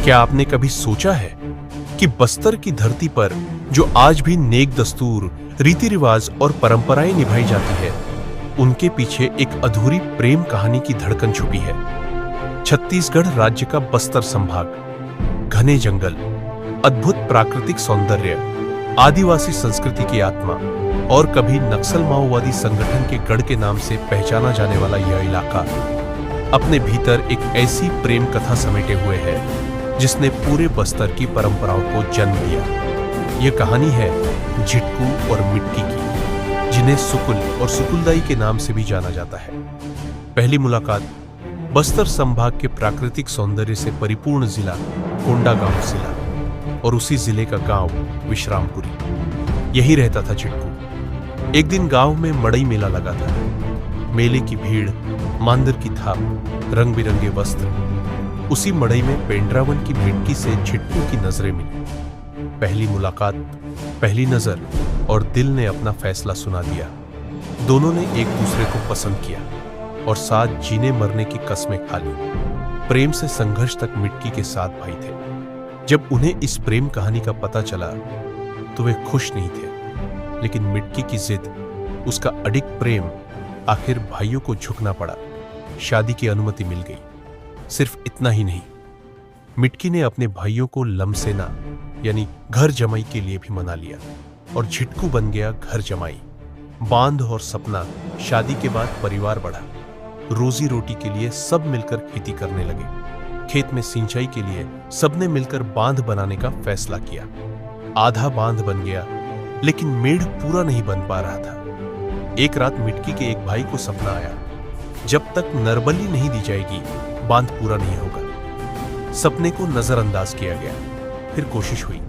क्या आपने कभी सोचा है कि बस्तर की धरती पर जो आज भी नेक दस्तूर, रीति रिवाज और परंपराएं निभाई जाती है, उनके पीछे एक अधूरी प्रेम कहानी की धड़कन छुपी है। छत्तीसगढ़ राज्य का बस्तर संभाग, घने जंगल, अद्भुत प्राकृतिक सौंदर्य, आदिवासी संस्कृति की आत्मा और कभी नक्सल माओवादी संगठन के गढ़ के नाम से पहचाना जाने वाला यह इलाका अपने भीतर एक ऐसी प्रेम कथा समेटे हुए है जिसने पूरे बस्तर की परंपराओं को जन्म दिया। यह कहानी है झिटकू और मिट्टी की, जिन्हें सुकुल और सुकुलदाई के नाम से भी जाना जाता है। पहली मुलाकात बस्तर संभाग के प्राकृतिक सौंदर्य से परिपूर्ण जिला कोंडागांव जिला और उसी जिले का गांव विश्रामपुरी। यही रहता था झिटकू। एक दिन गांव में मड़ई मेला लगा था। मेले की भीड़, मांदर की थाप, रंग बिरंगे वस्त्र। उसी मड़ई में पेंड्रावन की मिट्टी से झिटकू की नजरें मिली। पहली मुलाकात, पहली नजर, और दिल ने अपना फैसला सुना दिया। दोनों ने एक दूसरे को पसंद किया और साथ जीने मरने की कस्में खा ली। प्रेम से संघर्ष तक मिट्टी के साथ भाई थे। जब उन्हें इस प्रेम कहानी का पता चला तो वे खुश नहीं थे, लेकिन मिट्टी की जिद, उसका अडिग प्रेम, आखिर भाइयों को झुकना पड़ा। शादी की अनुमति मिल गई। सिर्फ इतना ही नहीं, मिटकी ने अपने भाइयों को लमसेना यानी घर जमाई के लिए भी मना लिया और झिटकू बन गया घर जमाई। बांध और सपना, शादी के बाद परिवार बढ़ा। रोजी रोटी के लिए सब मिलकर खेती करने लगे। खेत में सिंचाई के लिए सबने मिलकर बांध बनाने का फैसला किया। आधा बांध बन गया, लेकिन मेढ़ पूरा नहीं बन पा रहा था। एक रात मिटकी के एक भाई को सपना आया, जब तक नरबली नहीं दी जाएगी बांध पूरा नहीं होगा। सपने को नजरअंदाज किया गया। फिर कोशिश हुई,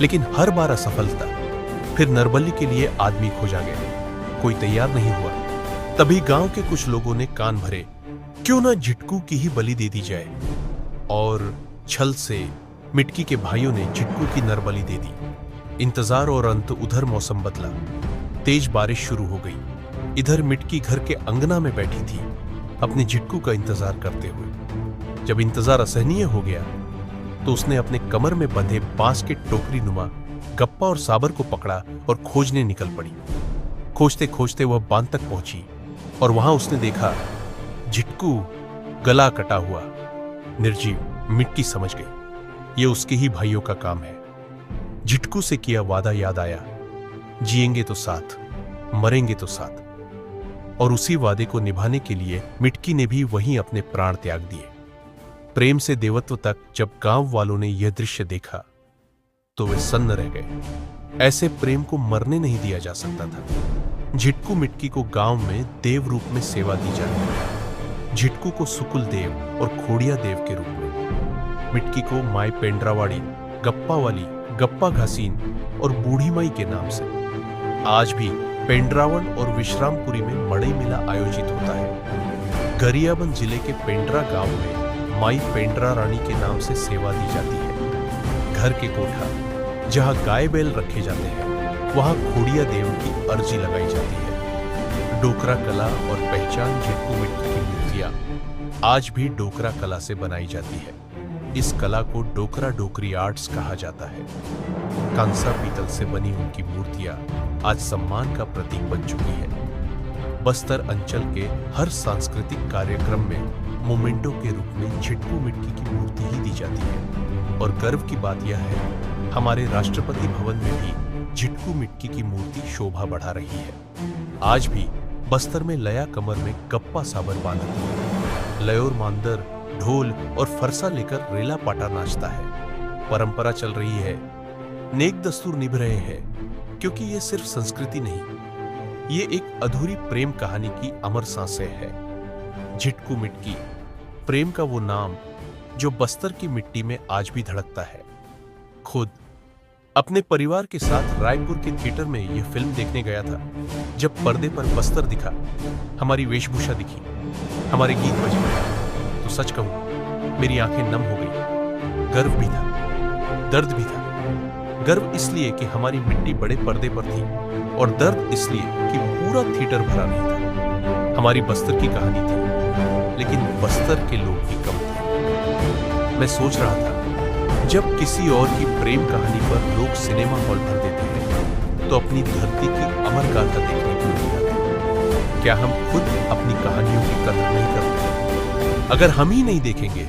लेकिन हर बार असफलता। फिर नरबली के लिए आदमी खोजा गया, कोई तैयार नहीं हुआ। तभी गांव के कुछ लोगों ने कान भरे, क्यों ना झिटकू की ही बलि दे दी जाए। और छल से मिटकी के भाइयों ने झिटकू की नरबली दे दी। इंतजार और अंत उधर मौसम बदला। तेज बारिश शुरू हो गई। इधर मिटकी घर के अंगना में बैठी थी, अपने झिटकू का इंतजार करते हुए। जब इंतजार असहनीय हो गया तो उसने अपने कमर में बंधे बांस के टोकरी नुमा गप्पा और साबर को पकड़ा और खोजने निकल पड़ी। खोजते खोजते वह बांध तक पहुंची और वहां उसने देखा झिटकू गला कटा हुआ, निर्जीव। मिट्टी समझ गई, ये उसके ही भाइयों का काम है। झिटकू से किया वादा याद आया, जिएंगे तो साथ, मरेंगे तो साथ। और उसी वादे को निभाने के लिए मिटकी ने भी वहीं अपने प्राण त्याग दिए। प्रेम से देवत्व तक जब गांव वालों ने यह दृश्य देखा तो वे सन्न रह गए। ऐसे प्रेम को मरने नहीं दिया जा सकता था। झिटकू मिटकी को गांव में देव रूप में सेवा दी जाने लगी। झिटकू को सुकुल देव और खोड़िया देव के रूप में, मिटकी को माई पेंड्रावाड़ी, गप्पा वाली, गप्पा घासीन और बूढ़ी माई के नाम से। आज भी पेंड्रावन और विश्रामपुरी में मड़ई मेला आयोजित होता है। गरियाबंद जिले के पेंड्रा गांव में माई पेंड्रा रानी के नाम से सेवा दी जाती है। घर के कोठा जहां गाय बैल रखे जाते हैं, वहां खोड़िया देव की अर्जी लगाई जाती है। डोकरा कला और पहचान झिटकू मिट्टी की मूर्तियां आज भी डोकरा कला से बनाई जाती है। इस कला को डोकरा डोकरी आर्ट्स कहा जाता है। कांसा पीतल से बनी उनकी मूर्तियां आज सम्मान का प्रतीक बन चुकी है। बस्तर अंचल के हर सांस्कृतिक कार्यक्रम में मोमेंटो के रूप में झिटकू मिट्टी की मूर्ति ही दी जाती है। और गर्व की बात यह है, हमारे राष्ट्रपति भवन में भी झिटकू मिट्टी की मूर्ति शोभा बढ़ा रही है। आज भी बस्तर में लया कमर में गप्पा साबर बांधती है। लयोर मांदर, ढोल और फरसा लेकर रेला पाटा नाचता है। परंपरा चल रही है, नेक दस्तूर निभ रहे हैं, क्योंकि ये सिर्फ संस्कृति नहीं, ये एक अधूरी प्रेम कहानी की अमर सांसें है। झिटकू मिट्टी, प्रेम का वो नाम जो बस्तर की मिट्टी में आज भी धड़कता है। खुद अपने परिवार के साथ रायपुर के थिएटर में यह फिल्म देखने गया था। जब पर्दे पर बस्तर दिखा, हमारी वेशभूषा दिखी, हमारे गीत बजे, तो सच कहूं मेरी आंखें नम हो गई। गर्व भी था, दर्द भी था। गर्व इसलिए कि हमारी मिट्टी बड़े पर्दे पर थी, और दर्द इसलिए कि पूरा थिएटर भरा नहीं था। हमारी बस्तर की कहानी थी, लेकिन बस्तर के लोग ही कम थे। मैं सोच रहा था जब किसी और की प्रेम कहानी पर लोग सिनेमा हॉल भर देते हैं तो अपनी धरती की अमर गाथा देखने को नहीं आते। क्या हम खुद अपनी कहानियों की कदर नहीं करते? अगर हम ही नहीं देखेंगे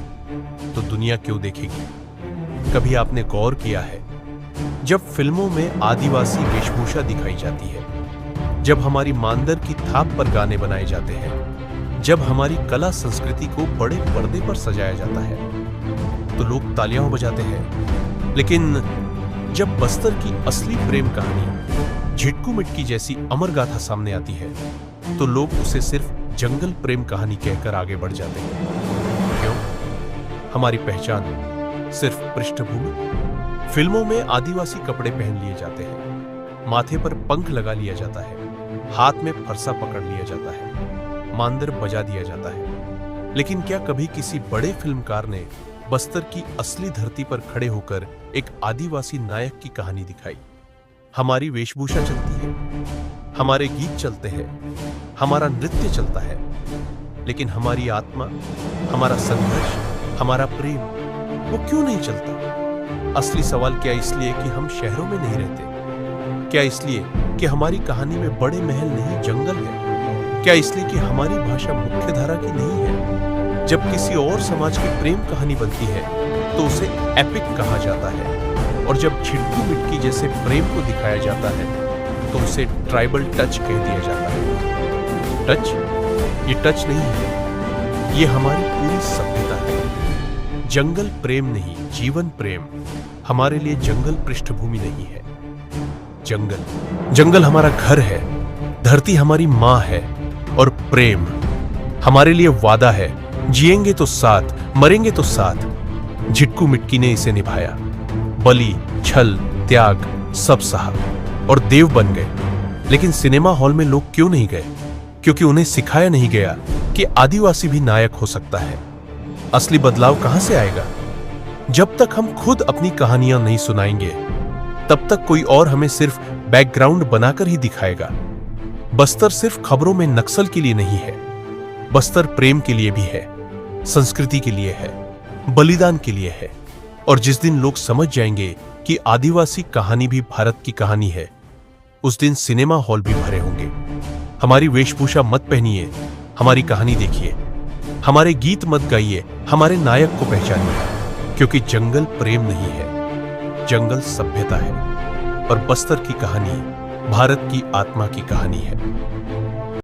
तो दुनिया क्यों देखेगी? कभी आपने गौर किया है, जब फिल्मों में आदिवासी वेशभूषा दिखाई जाती है, जब हमारी मांदर की थाप पर गाने बनाए जाते हैं, जब हमारी कला संस्कृति को बड़े पर्दे पर सजाया जाता है, तो लोग तालियां बजाते हैं। लेकिन जब बस्तर की असली प्रेम कहानी झिटकू मिटकी जैसी अमर गाथा सामने आती है, तो लोग उसे सिर्फ जंगल प्रेम कहानी कहकर आगे बढ़ जाते हैं। क्यों? हमारी पहचान सिर्फ पृष्ठभूमि। फिल्मों में आदिवासी कपड़े पहन लिए जाते हैं, माथे पर पंख लगा लिया जाता है, हाथ में फरसा पकड़ लिया जाता है, मांदर बजा दिया जाता है। लेकिन क्या कभी किसी बड़े फिल्मकार ने बस्तर की असली धरती पर खड़े होकर एक आदिवासी नायक की कहानी दिखाई? हमारी वेशभूषा चलती है, हमारे गीत चलते हैं, हमारा नृत्य चलता है, लेकिन हमारी आत्मा, हमारा संघर्ष, हमारा प्रेम, वो क्यों नहीं चलता? असली सवाल क्या इसलिए कि हम शहरों में नहीं रहते? क्या इसलिए कि हमारी कहानी में बड़े महल नहीं, जंगल है? क्या इसलिए कि हमारी भाषा मुख्य धारा की नहीं है? जब किसी और समाज की प्रेम कहानी बनती है तो उसे एपिक कहा जाता है, और जब झिटकू मिटकी जैसे प्रेम को दिखाया जाता है तो उसे ट्राइबल टच कह दिया जाता है। टच? ये टच नहीं है, ये हमारी पूरी सभ्यता है। जंगल प्रेम नहीं, जीवन प्रेम। हमारे लिए जंगल पृष्ठभूमि नहीं है। जंगल हमारा घर है, धरती हमारी मां है, और प्रेम हमारे लिए वादा है। जिएंगे तो साथ, मरेंगे तो साथ। झिटकू मिटकी ने इसे निभाया, बलि, छल, त्याग सब सहा और देव बन गए। लेकिन सिनेमा हॉल में लोग क्यों नहीं गए? क्योंकि उन्हें सिखाया नहीं गया कि आदिवासी भी नायक हो सकता है। असली बदलाव कहां से आएगा? जब तक हम खुद अपनी कहानियां नहीं सुनाएंगे, तब तक कोई और हमें सिर्फ बैकग्राउंड बनाकर ही दिखाएगा। बस्तर सिर्फ खबरों में नक्सल के लिए नहीं है, बस्तर प्रेम के लिए भी है, संस्कृति के लिए है, बलिदान के लिए है। और जिस दिन लोग समझ जाएंगे कि आदिवासी कहानी भी भारत की कहानी है, उस दिन सिनेमा हॉल भी भरे होंगे। हमारी वेशभूषा मत पहनिए, हमारी कहानी देखिए। हमारे गीत मत गाइए, हमारे नायक को पहचानिए। क्योंकि जंगल प्रेम नहीं है, जंगल सभ्यता है, और बस्तर की कहानी भारत की आत्मा की कहानी है।